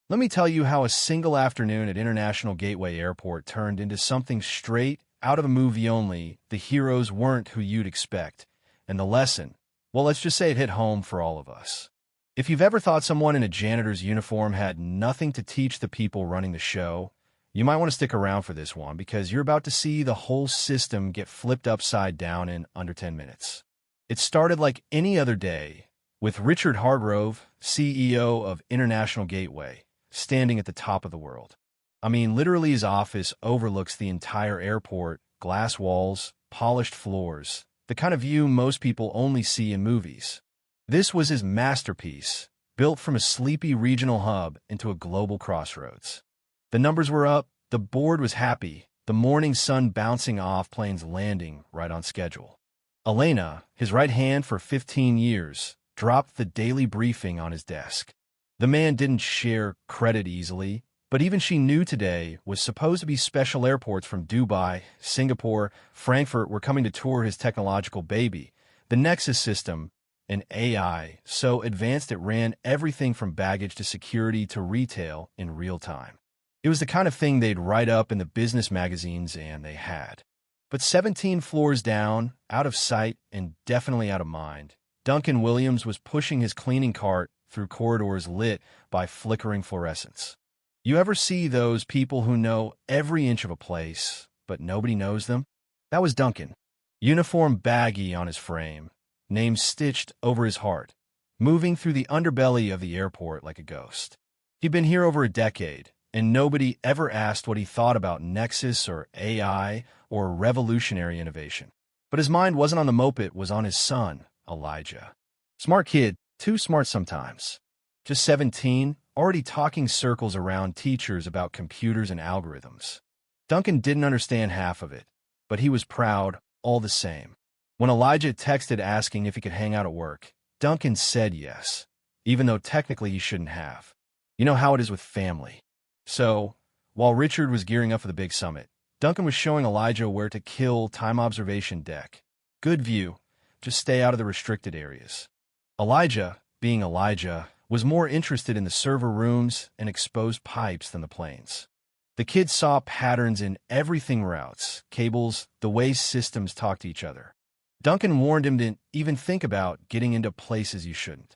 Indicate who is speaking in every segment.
Speaker 1: Let me tell you how a single afternoon at International Gateway Airport turned into something straight out of a movie only. The heroes weren't who you'd expect. And the lesson, well, let's just say it hit home for all of us. If you've ever thought someone in a janitor's uniform had nothing to teach the people running the show, you might want to stick around for this one because you're about to see the whole system get flipped upside down in under 10 minutes. It started like any other day, with Richard Hargrove, CEO of International Gateway, standing at the top of the world. I mean, literally his office overlooks the entire airport, glass walls, polished floors, the kind of view most people only see in movies. This was his masterpiece, built from a sleepy regional hub into a global crossroads. The numbers were up, the board was happy, the morning sun bouncing off planes landing right on schedule. Elena, his right hand for 15 years, dropped the daily briefing on his desk. The man didn't share credit easily, but even she knew today was supposed to be special airports from Dubai, Singapore, Frankfurt were coming to tour his technological baby. The Nexus system, an AI, so advanced it ran everything from baggage to security to retail in real time. It was the kind of thing they'd write up in the business magazines, and they had. But 17 floors down, out of sight and definitely out of mind, Duncan Williams was pushing his cleaning cart through corridors lit by flickering fluorescents. You ever see those people who know every inch of a place, but nobody knows them? That was Duncan. Uniform baggy on his frame, name stitched over his heart, moving through the underbelly of the airport like a ghost. He'd been here over a decade, and nobody ever asked what he thought about Nexus or AI or revolutionary innovation. But his mind wasn't on the moped, it was on his son, Elijah. Smart kid, too smart sometimes. Just 17, already talking circles around teachers about computers and algorithms. Duncan didn't understand half of it, but he was proud all the same. When Elijah texted asking if he could hang out at work, Duncan said yes, even though technically he shouldn't have. You know how it is with family. So, while Richard was gearing up for the big summit, Duncan was showing Elijah where to kill time observation deck. Good view, just stay out of the restricted areas. Elijah, being Elijah, was more interested in the server rooms and exposed pipes than the planes. The kids saw patterns in everything: routes, cables, the way systems talk to each other. Duncan warned him to even think about getting into places you shouldn't.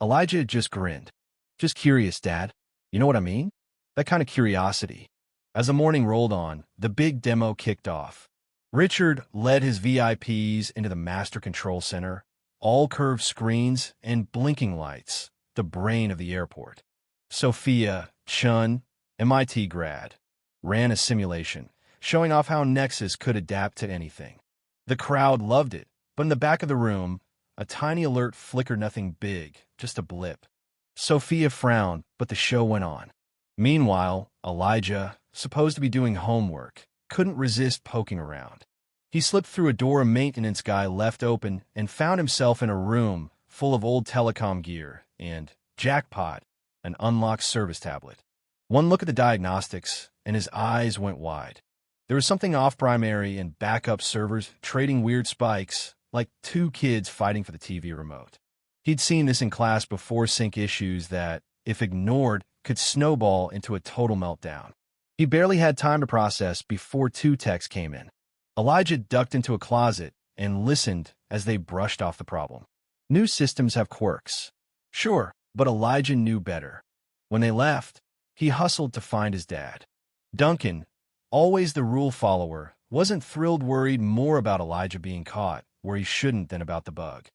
Speaker 1: Elijah just grinned. Just curious, Dad. You know what I mean? That kind of curiosity. As the morning rolled on, the big demo kicked off. Richard led his VIPs into the Master Control Center, all curved screens and blinking lights, the brain of the airport. Sophia Chun, MIT grad, ran a simulation, showing off how Nexus could adapt to anything. The crowd loved it, but in the back of the room, a tiny alert flickered, nothing big, just a blip. Sophia frowned, but the show went on. Meanwhile, Elijah, supposed to be doing homework, couldn't resist poking around. He slipped through a door a maintenance guy left open and found himself in a room full of old telecom gear and, jackpot, an unlocked service tablet. One look at the diagnostics, and his eyes went wide. There was something off: primary and backup servers trading weird spikes, like two kids fighting for the TV remote. He'd seen this in class before: sync issues that, if ignored, could snowball into a total meltdown. He barely had time to process before two texts came in. Elijah ducked into a closet and listened as they brushed off the problem. New systems have quirks. Sure, but Elijah knew better. When they left, he hustled to find his dad. Duncan, always the rule follower, wasn't thrilled, worried more about Elijah being caught where he shouldn't than about the bug.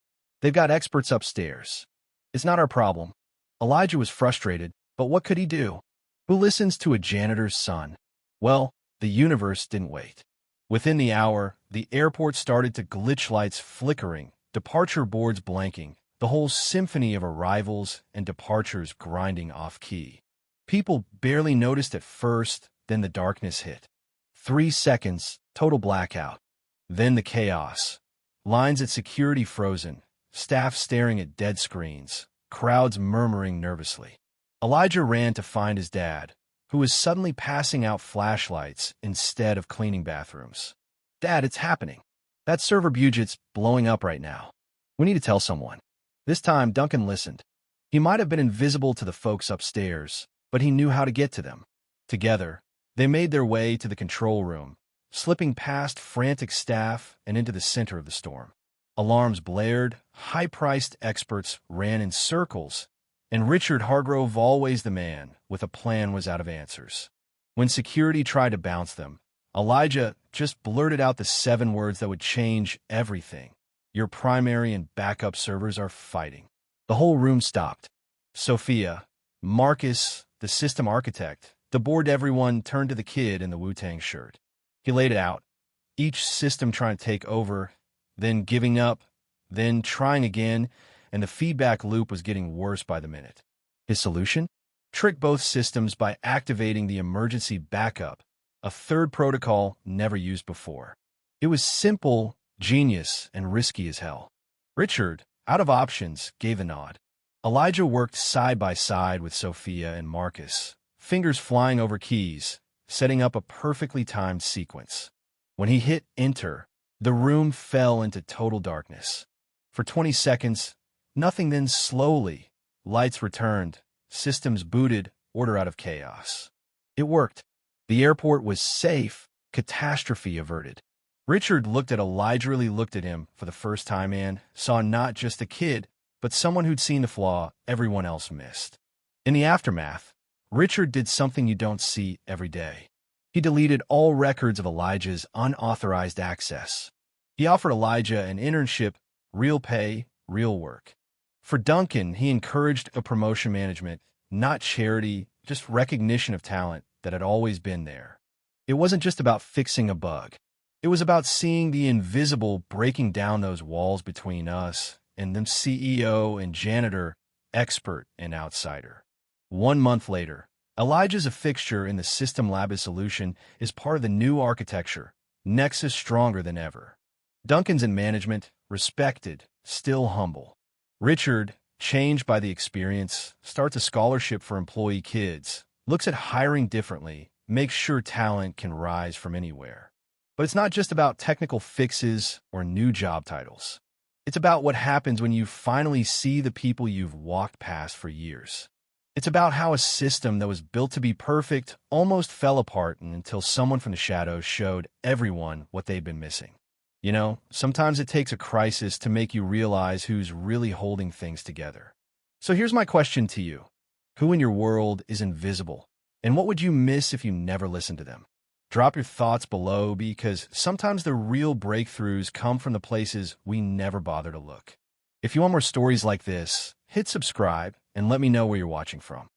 Speaker 1: They've got experts upstairs. It's not our problem. Elijah was frustrated, but what could he do? Who listens to a janitor's son? Well, the universe didn't wait. Within the hour, the airport started to glitch, lights flickering, departure boards blanking, the whole symphony of arrivals and departures grinding off-key. People barely noticed at first, then the darkness hit. 3 seconds, total blackout. Then the chaos. Lines at security frozen, staff staring at dead screens, crowds murmuring nervously. Elijah ran to find his dad, who was suddenly passing out flashlights instead of cleaning bathrooms. Dad, it's happening. That server budget's blowing up right now. We need to tell someone. This time, Duncan listened. He might have been invisible to the folks upstairs, but he knew how to get to them. Together, they made their way to the control room, slipping past frantic staff and into the center of the storm. Alarms blared, high-priced experts ran in circles, and Richard Hargrove, always the man with a plan, was out of answers. When security tried to bounce them, Elijah just blurted out the 7 words that would change everything. Your primary and backup servers are fighting. The whole room stopped. Sophia, Marcus, the system architect, the board, everyone turned to the kid in the Wu-Tang shirt. He laid it out, each system trying to take over, then giving up, then trying again, and the feedback loop was getting worse by the minute. His solution? Trick both systems by activating the emergency backup, a third protocol never used before. It was simple, genius, and risky as hell. Richard, out of options, gave a nod. Elijah worked side by side with Sophia and Marcus, fingers flying over keys, setting up a perfectly timed sequence. When he hit enter, the room fell into total darkness. For 20 seconds, nothing, then slowly, lights returned, systems booted, order out of chaos. It worked. The airport was safe, catastrophe averted. Richard looked at Elijah, really looked at him for the first time, and saw not just a kid, but someone who'd seen the flaw everyone else missed. In the aftermath, Richard did something you don't see every day. He deleted all records of Elijah's unauthorized access. He offered Elijah an internship, real pay, real work. For Duncan, he encouraged a promotion management, not charity, just recognition of talent that had always been there. It wasn't just about fixing a bug. It was about seeing the invisible, breaking down those walls between us and them, CEO and janitor, expert and outsider. 1 month later, Elijah's a fixture in the system lab. His solution is part of the new architecture, Nexus, stronger than ever. Duncan's in management, respected, still humble. Richard, changed by the experience, starts a scholarship for employee kids, looks at hiring differently, makes sure talent can rise from anywhere. But it's not just about technical fixes or new job titles. It's about what happens when you finally see the people you've walked past for years. It's about how a system that was built to be perfect almost fell apart until someone from the shadows showed everyone what they'd been missing. You know, sometimes it takes a crisis to make you realize who's really holding things together. So here's my question to you. Who in your world is invisible? And what would you miss if you never listened to them? Drop your thoughts below, because sometimes the real breakthroughs come from the places we never bother to look. If you want more stories like this, hit subscribe and let me know where you're watching from.